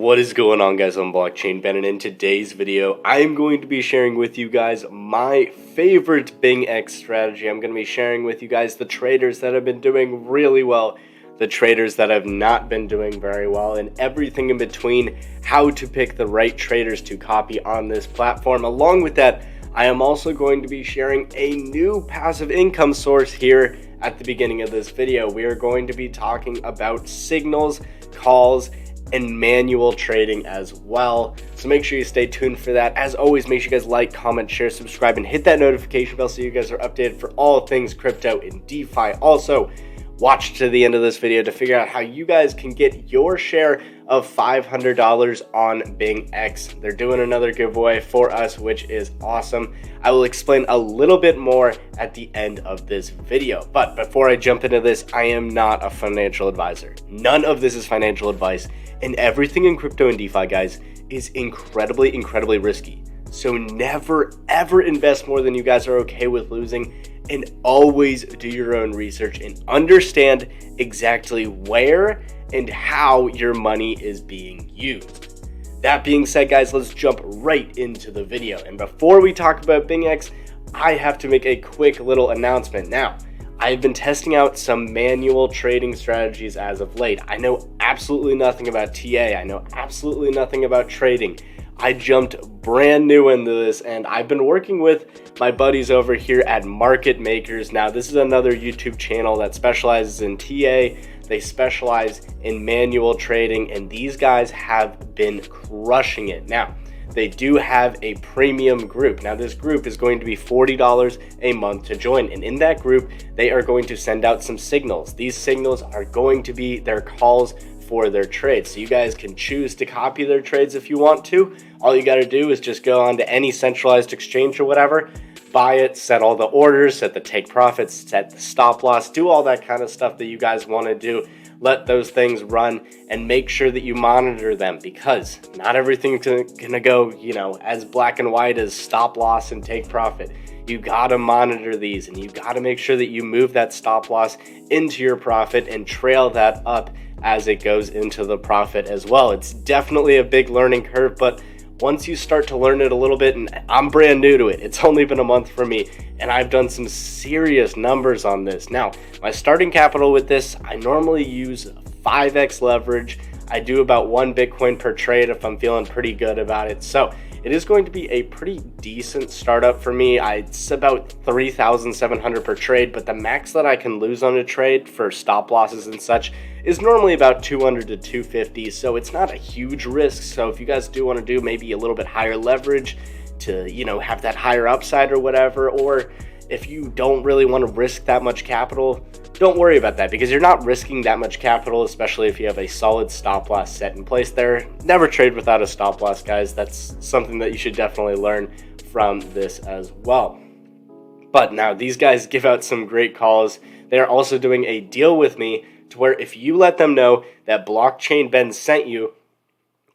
What is going on, guys? I'm Blockchain Ben, and in today's video I am going to be sharing with you guys my favorite BINGX strategy. I'm going to be sharing with you guys the traders that have been doing really well, the traders that have not been doing very well, and everything in between, how to pick the right traders to copy on this platform. Along with that, I am also going to be sharing a new passive income source here at the beginning of this video. We are going to be talking about signals, calls, and manual trading as well. So make sure you stay tuned for that. As always, make sure you guys like, comment, share, subscribe, and hit that notification bell so you guys are updated for all things crypto and DeFi. Also, watch to the end of this video to figure out how you guys can get your share of $500 on BINGX. They're doing another giveaway for us, which is awesome. I will explain a little bit more at the end of this video. But before I jump into this, I am not a financial advisor. None of this is financial advice, and everything in crypto and DeFi, guys, is incredibly risky. So never ever invest more than you guys are okay with losing, and always do your own research and understand exactly where and how your money is being used. That being said, guys, let's jump right into the video. And before we talk about BINGX, I have to make a quick little announcement. Now, I've been testing out some manual trading strategies as of late. I know absolutely nothing about TA. I know absolutely nothing about trading. I jumped brand new into this, and I've been working with my buddies over here at Market Makers. Now, this is another YouTube channel that specializes in TA. They specialize in manual trading, and these guys have been crushing it. Now, they do have a premium group. Now, this group is going to be $40 a month to join, and in that group, they are going to send out some signals. These signals are going to be their calls for their trades. So you guys can choose to copy their trades if you want to. All you got to do is just go on to any centralized exchange or whatever, buy it, set all the orders, set the take profits, set the stop loss, do all that kind of stuff that you guys want to do. Let those things run and make sure that you monitor them, because not everything's gonna go, as black and white as stop loss and take profit. You gotta monitor these, and you gotta make sure that you move that stop loss into your profit and trail that up as it goes into the profit as well. It's definitely a big learning curve, but once you start to learn it a little bit, and I'm brand new to it, it's only been a month for me, and I've done some serious numbers on this. Now, my starting capital with this, I normally use 5x leverage. I do about 1 Bitcoin per trade if I'm feeling pretty good about it. So it is going to be a pretty decent startup for me. It's about 3,700 per trade, but the max that I can lose on a trade for stop losses and such is normally about 200 to 250. So it's not a huge risk. So if you guys do want to do maybe a little bit higher leverage to, have that higher upside or whatever, or if you don't really want to risk that much capital, don't worry about that, because you're not risking that much capital, especially if you have a solid stop loss set in place there. Never trade without a stop loss, guys. That's something that you should definitely learn from this as well. But now, these guys give out some great calls. They are also doing a deal with me to where if you let them know that Blockchain Ben sent you,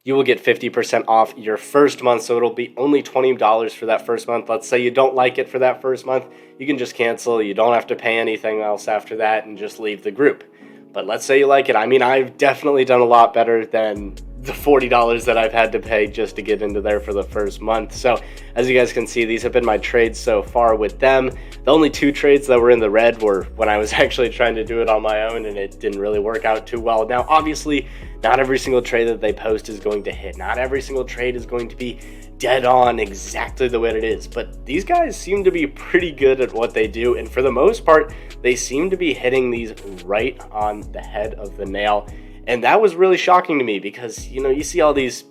you will get 50% off your first month. So it'll be only $20 for that first month. Let's say you don't like it for that first month, you can just cancel. You don't have to pay anything else after that and just leave the group. But let's say you like it. I mean, I've definitely done a lot better than the $40 that I've had to pay just to get into there for the first month. So as you guys can see, these have been my trades so far with them. The only 2 trades that were in the red were when I was actually trying to do it on my own, and it didn't really work out too well. Now, obviously, not every single trade that they post is going to hit. Not every single trade is going to be dead on exactly the way it is. But these guys seem to be pretty good at what they do. And for the most part, they seem to be hitting these right on the head of the nail. And that was really shocking to me, because, you see all these,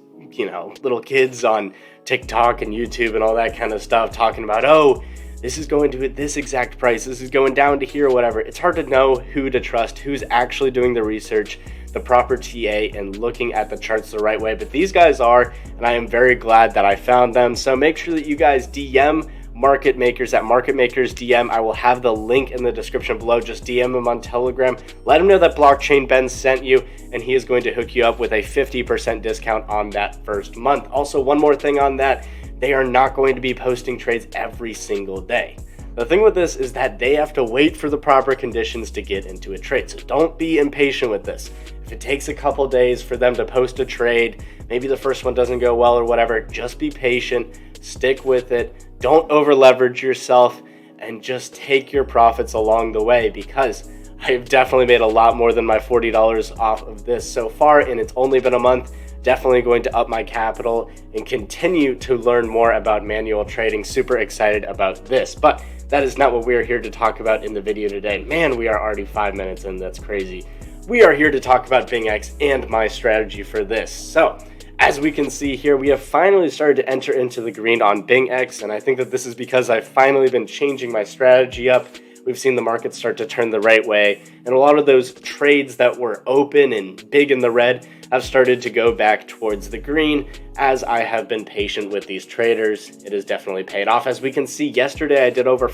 little kids on TikTok and YouTube and all that kind of stuff talking about, oh, this is going to hit this exact price, this is going down to here or whatever. It's hard to know who to trust, who's actually doing the research, the proper TA, and looking at the charts the right way. But these guys are, and I am very glad that I found them. So make sure that you guys DM Market Makers at Market Makers DM. I will have the link in the description below. Just DM him on Telegram. Let him know that Blockchain Ben sent you, and he is going to hook you up with a 50% discount on that first month. Also, one more thing on that, they are not going to be posting trades every single day. The thing with this is that they have to wait for the proper conditions to get into a trade. So don't be impatient with this. If If it takes a couple days for them to post a trade, maybe the first one doesn't go well or whatever, just be patient, stick with it, don't over leverage yourself, and just take your profits along the way, because I've definitely made a lot more than my $40 off of this so far, and it's only been a month. Definitely going to up my capital and continue to learn more about manual trading. Super excited about this, but that is not what we are here to talk about in the video today. Man, we are already 5 minutes in. That's crazy. We are here to talk about BINGX and my strategy for this. So as we can see here, we have finally started to enter into the green on BINGX, and I think that this is because I've finally been changing my strategy up. We've seen the market start to turn the right way, and a lot of those trades that were open and big in the red have started to go back towards the green as I have been patient with these traders. It has definitely paid off. As we can see, yesterday I did over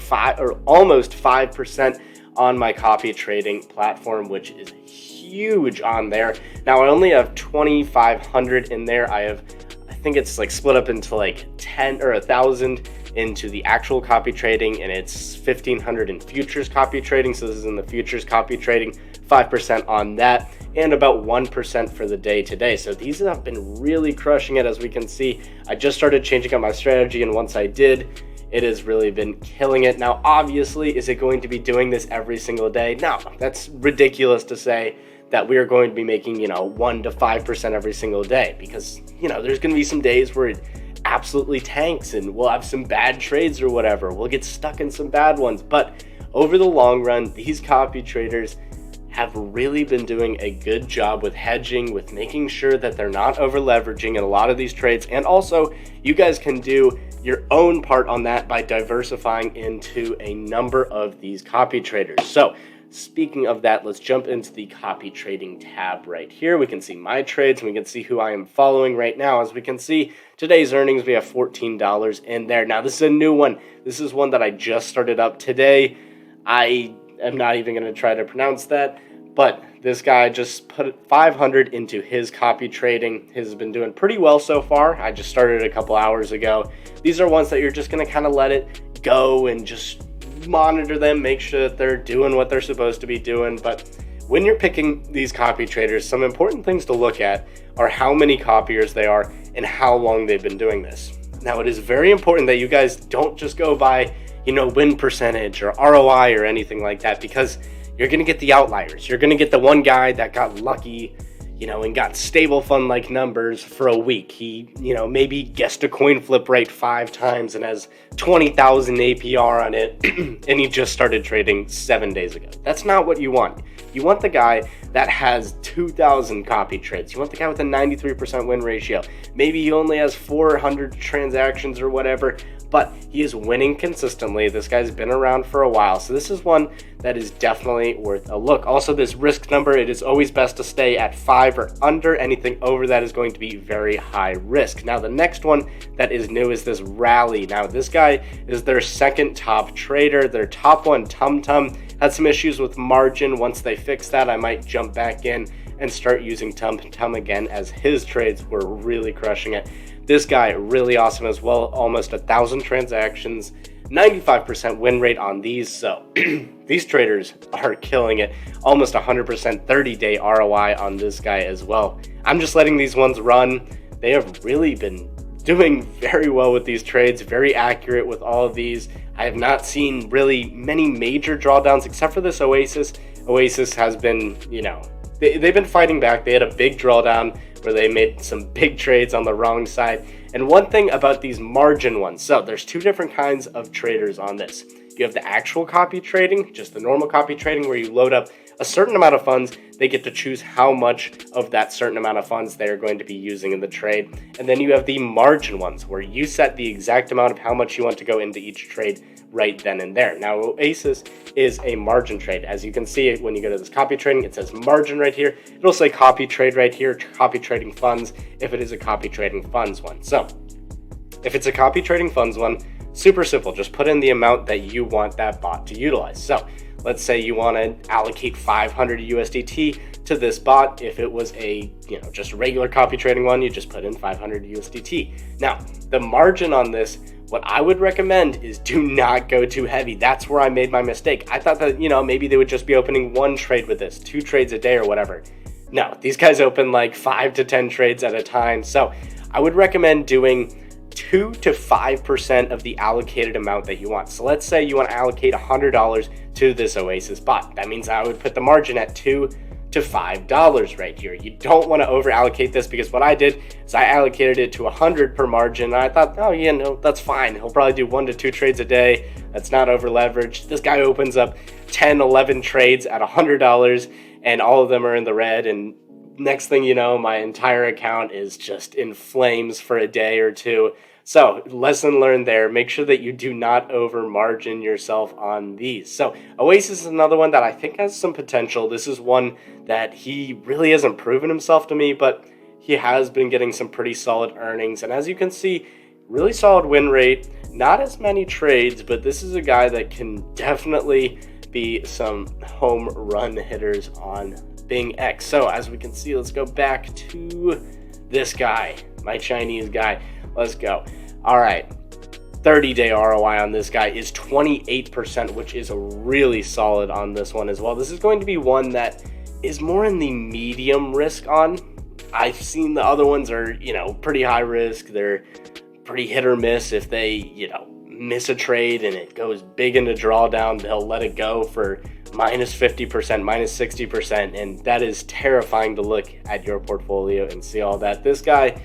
almost 5% on my copy trading platform, which is huge on there. Now I only have 2,500 in there. I think it's like split up into like 10 or 1,000 into the actual copy trading, and it's 1,500 in futures copy trading. So this is in the futures copy trading, 5% on that, and about 1% for the day today. So these have been really crushing it. As we can see, I just started changing up my strategy, and once I did, it has really been killing it. Now obviously, is it going to be doing this every single day? No, that's ridiculous to say that we are going to be making 1 to 5% every single day, because there's going to be some days where it absolutely tanks and we'll have some bad trades or whatever. We'll get stuck in some bad ones, but over the long run, these copy traders have really been doing a good job with hedging, with making sure that they're not over leveraging in a lot of these trades. And also, you guys can do your own part on that by diversifying into a number of these copy traders. So speaking of that, let's jump into the copy trading tab right here. We can see my trades, and we can see who I am following right now. As we can see, today's earnings, we have $14 in there. Now this is a new one. This is one that I just started up today. I am not even going to try to pronounce that, but this guy just put 500 into his copy trading. His has been doing pretty well so far. I just started a couple hours ago. These are ones that you're just going to kind of let it go and just monitor them, make sure that they're doing what they're supposed to be doing. But when you're picking these copy traders, some important things to look at are how many copiers they are and how long they've been doing this. Now, it is very important that you guys don't just go by, win percentage or ROI or anything like that, because you're going to get the outliers. You're going to get the one guy that got lucky, and got stable fund-like numbers for a week. He, maybe guessed a coin flip rate 5 times and has 20,000 APR on it, and he just started trading 7 days ago. That's not what you want. You want the guy that has 2,000 copy trades. You want the guy with a 93% win ratio. Maybe he only has 400 transactions or whatever, but he is winning consistently. This guy's been around for a while, so this is one that is definitely worth a look. Also, this risk number, it is always best to stay at 5 or under. Anything over that is going to be very high risk. Now, the next one that is new is this Rally. Now, this guy is their second top trader. Their top one, Tum Tum, had some issues with margin. Once they fix that, I might jump back in and start using Tum Tum again, as his trades were really crushing it. This guy, really awesome as well, almost 1,000 transactions, 95% win rate on these. So these traders are killing it. Almost 100% 30-day ROI on this guy as well. I'm just letting these ones run. They have really been doing very well with these trades, very accurate with all of these. I have not seen really many major drawdowns except for this Oasis. Oasis has been, they've been fighting back. They had a big drawdown where they made some big trades on the wrong side. And one thing about these margin ones, so there's 2 different kinds of traders on this. You have the actual copy trading, just the normal copy trading, where you load up a certain amount of funds. They get to choose how much of that certain amount of funds they are going to be using in the trade. And then you have the margin ones, where you set the exact amount of how much you want to go into each trade right then and there. Now, Oasis is a margin trade. As you can see, when you go to this copy trading, it says margin right here. It'll say copy trade right here, copy trading funds, if it is a copy trading funds one. So if it's a copy trading funds one, super simple. Just put in the amount that you want that bot to utilize. So let's say you want to allocate 500 USDT to this bot. If it was a, just a regular copy trading one, you just put in 500 USDT. Now, the margin on this, what I would recommend is do not go too heavy. That's where I made my mistake. I thought that, maybe they would just be opening 1 trade with this, 2 trades a day or whatever. No, these guys open like 5 to 10 trades at a time. So I would recommend doing 2 to 5% of the allocated amount that you want. So let's say you want to allocate $100 to this Oasis bot. That means I would put the margin at $2 to $5 right here. You don't want to over allocate this, because what I did is I allocated it to 100 per margin, and I thought, oh yeah, no, that's fine. He'll probably do 1 to 2 trades a day. That's not over leveraged. This guy opens up 10, 11 trades at $100, and all of them are in the red, and next thing you know, my entire account is just in flames for a day or two. So lesson learned there, make sure that you do not over margin yourself on these. So Oasis is another one that I think has some potential. This is one that he really hasn't proven himself to me, but he has been getting some pretty solid earnings. And as you can see, really solid win rate, not as many trades, but this is a guy that can definitely be some home run hitters on BINGX. So as we can see, let's go back to this guy, my Chinese guy. Let's go. All right, 30-day ROI on this guy is 28%, which is really solid on this one as well. This is going to be one that is more in the medium risk on. I've seen the other ones are, pretty high risk. They're pretty hit or miss. If they, miss a trade and it goes big into drawdown, they'll let it go for minus 50%, minus 60%, and that is terrifying to look at your portfolio and see all that. This guy,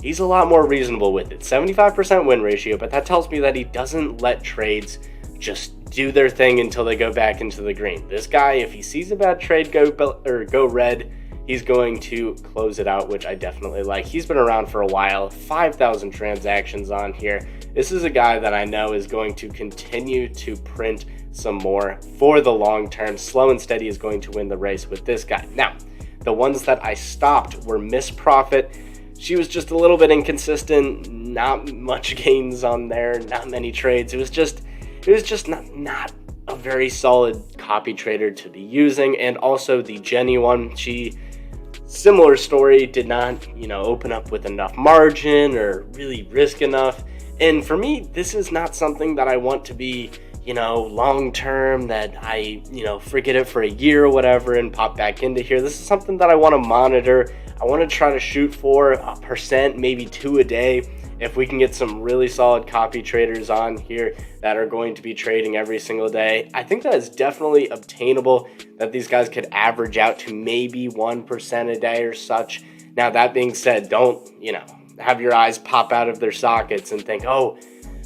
he's a lot more reasonable with it. 75% win ratio, but that tells me that he doesn't let trades just do their thing until they go back into the green. This guy, if he sees a bad trade go red, he's going to close it out, which I definitely like. He's been around for a while, 5,000 transactions on here. This is a guy that I know is going to continue to print some more for the long term. Slow and steady is going to win the race with this guy. Now, the ones that I stopped were Miss Profit. She was just a little bit inconsistent, not much gains on there, not many trades. It was just not a very solid copy trader to be using. And also the Jenny one, similar story, did not, open up with enough margin or really risk enough. And for me, this is not something that I want to be, long term, that I, forget it for a year or whatever and pop back into here. This is something that I want to monitor. I want to try to shoot for 1%, maybe 2 a day. If we can get some really solid copy traders on here that are going to be trading every single day, I think that is definitely obtainable, that these guys could average out to maybe 1% a day or such. Now, that being said, don't, have your eyes pop out of their sockets and think, oh,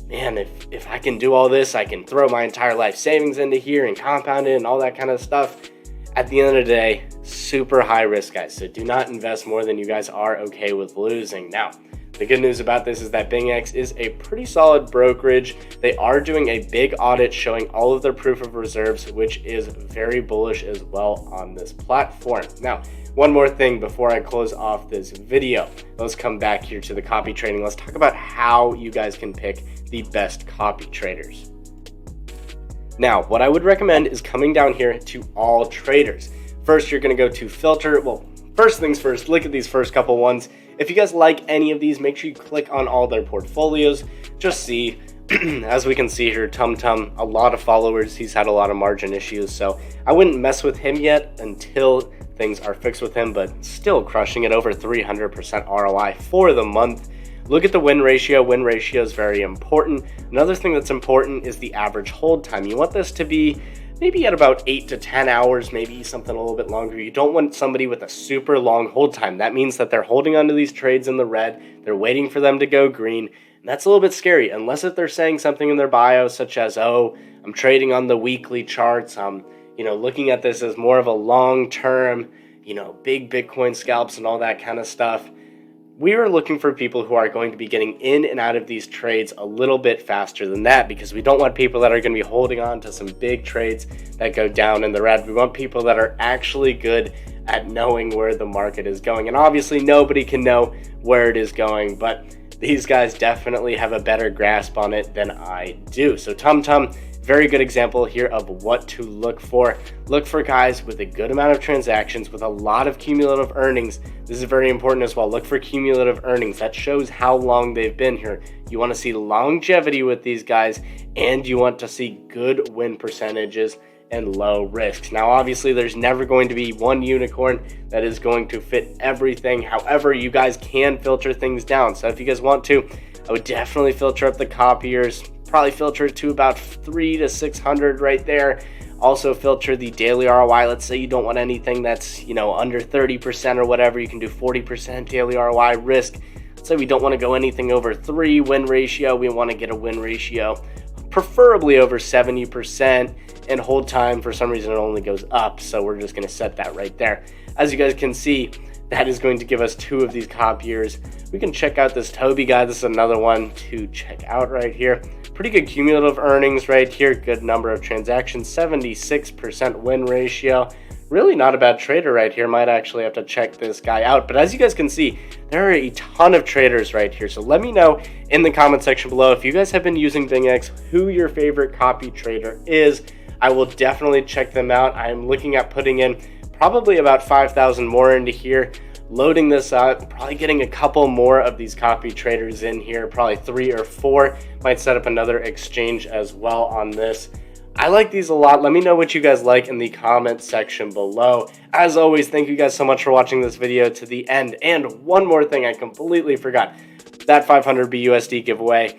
man, if I can do all this, I can throw my entire life savings into here and compound it and all that kind of stuff. At the end of the day, super high risk, guys. So do not invest more than you guys are okay with losing. Now, the good news about this is that BINGX is a pretty solid brokerage. They are doing a big audit showing all of their proof of reserves, which is very bullish as well on this platform. Now, one more thing before I close off this video. Let's come back here to the copy trading. Let's talk about how you guys can pick the best copy traders. Now, what I would recommend is coming down here to all traders. First, you're going to go to filter. Well, first things first, look at these first couple ones. If you guys like any of these, make sure you click on all their portfolios. Just see, as we can see here, Tum, a lot of followers. He's had a lot of margin issues, so I wouldn't mess with him yet until things are fixed with him, but still crushing it, over 300% ROI for the month. Look at the win ratio. Win ratio is very important. Another thing that's important is the average hold time. You want this to be maybe at about 8 to 10 hours, maybe something a little bit longer. You don't want somebody with a super long hold time. That means that they're holding onto these trades in the red. They're waiting for them to go green. And that's a little bit scary, unless if they're saying something in their bio, such as, oh, I'm trading on the weekly charts. I'm, looking at this as more of a long-term, big Bitcoin scalps and all that kind of stuff. We are looking for people who are going to be getting in and out of these trades a little bit faster than that, because we don't want people that are going to be holding on to some big trades that go down in the red. We want people that are actually good at knowing where the market is going. And obviously nobody can know where it is going, but these guys definitely have a better grasp on it than I do. So Tum, very good example here of what to look for. Look for guys with a good amount of transactions, with a lot of cumulative earnings. This is very important as well. Look for cumulative earnings. That shows how long they've been here. You want to see longevity with these guys, and you want to see good win percentages and low risks. Now, obviously, there's never going to be one unicorn that is going to fit everything. However, you guys can filter things down. So if you guys want to, I would definitely filter up the copiers, probably filter it to about 300 to 600 right there. Also filter the daily ROI. Let's say you don't want anything that's, under 30% or whatever. You can do 40% daily ROI risk. Let's say we don't want to go anything over 3 win ratio. We want to get a win ratio preferably over 70%, and hold time, for some reason it only goes up, so we're just going to set that right there. As you guys can see, that is going to give us 2 of these copiers. We can check out this Toby guy. This is another one to check out right here. Pretty good cumulative earnings right here. Good number of transactions, 76% win ratio. Really not a bad trader right here. Might actually have to check this guy out. But as you guys can see, there are a ton of traders right here. So let me know in the comment section below if you guys have been using BINGX, who your favorite copy trader is. I will definitely check them out. I'm looking at putting in probably about 5,000 more into here, loading this up, probably getting a couple more of these copy traders in here, probably 3 or 4. Might set up another exchange as well on this. I like these a lot. Let me know what you guys like in the comment section below. As always, thank you guys so much for watching this video to the end. And one more thing I completely forgot. That 500 BUSD giveaway,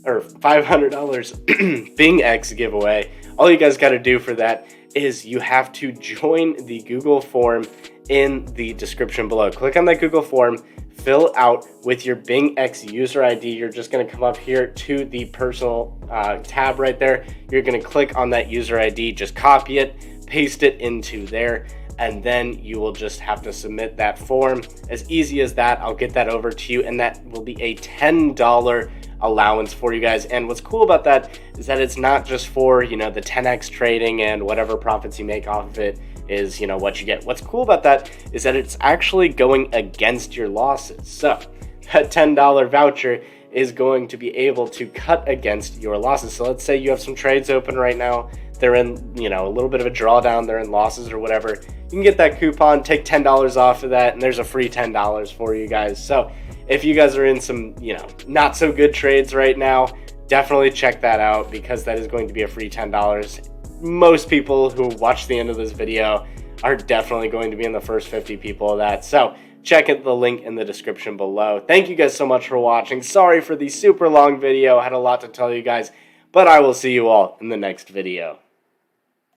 or $500 BINGX giveaway. All you guys got to do for that is you have to join the Google form in the description below. Click on that Google form, fill out with your BINGX user ID. You're just going to come up here to the personal tab right there. You're going to click on that user ID, just copy it, paste it into there, and then you will just have to submit that form. As easy as that. I'll get that over to you, and that will be a $10 allowance for you guys. And what's cool about that is that it's not just for, the 10x trading and whatever profits you make off of it is, what you get. What's cool about that is that it's actually going against your losses. So that $10 voucher is going to be able to cut against your losses. So let's say you have some trades open right now. They're in, a little bit of a drawdown. They're in losses or whatever. You can get that coupon, take $10 off of that, and there's a free $10 for you guys. So if you guys are in some, not so good trades right now, definitely check that out, because that is going to be a free $10. Most people who watch the end of this video are definitely going to be in the first 50 people of that. So check out the link in the description below. Thank you guys so much for watching. Sorry for the super long video. I had a lot to tell you guys, but I will see you all in the next video.